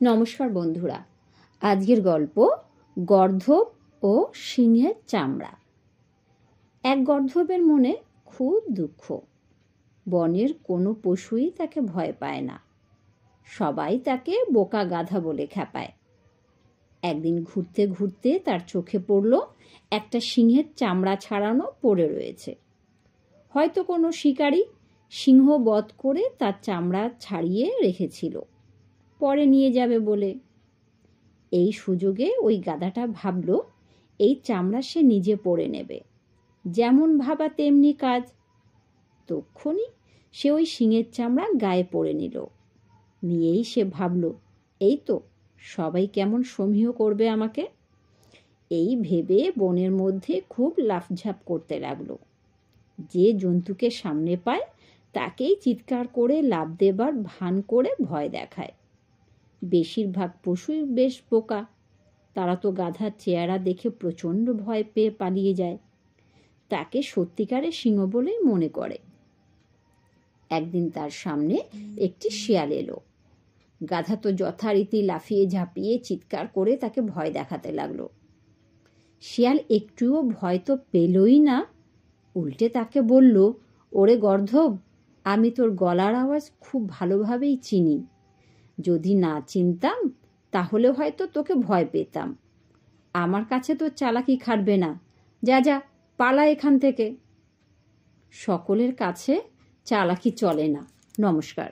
নমস্কার বন্ধুরা, আজকের গল্প গর্দভ ও সিংহের চামড়া। এক গর্দভের মনে খুব দুঃখ। বনের কোনো পশুই তাকে ভয় পায় না, সবাই তাকে বোকা গাধা বলে খ্যাপায়। একদিন ঘুরতে ঘুরতে তার চোখে পড়ল একটা সিংহের চামড়া ছাড়ানো পড়ে রয়েছে। হয়তো কোনো শিকারী সিংহ বধ করে তার চামড়া ছাড়িয়ে রেখেছিল, পরে নিয়ে যাবে বলে। এই সুযোগে ওই গাধাটা ভাবল এই চামড়া সে নিজে পরে নেবে। যেমন ভাবা তেমনি কাজ। তক্ষুনি সে ওই সিংহের চামড়া গায়ে পরে নিল। নিয়েই সে ভাবল, এই তো সবাই কেমন সমীহ করবে আমাকে। এই ভেবে বনের মধ্যে খুব লাফঝাপ করতে লাগলো। যে জন্তুকে সামনে পায় তাকেই চিৎকার করে লাফ দেবার ভান করে ভয় দেখায়। বেশিরভাগ পশুই বেশ বোকা, তারা তো গাধার চেহারা দেখে প্রচণ্ড ভয় পেয়ে পালিয়ে যায়। তাকে সত্যিকারের সিংহ বলেই মনে করে। একদিন তার সামনে একটি শিয়াল এলো। গাধা তো যথারীতি লাফিয়ে ঝাঁপিয়ে চিৎকার করে তাকে ভয় দেখাতে লাগলো। শিয়াল একটুও ভয় তো পেলই না, উল্টে তাকে বলল, ওরে গর্দভ, আমি তোর গলার আওয়াজ খুব ভালোভাবেই চিনি। যদি না চিনতাম তাহলে হয়তো তোকে ভয় পেতাম। আমার কাছে তো চালাকি খাটবে না, যা যা পালা এখান থেকে। সকলের কাছে চালাকি চলে না। নমস্কার।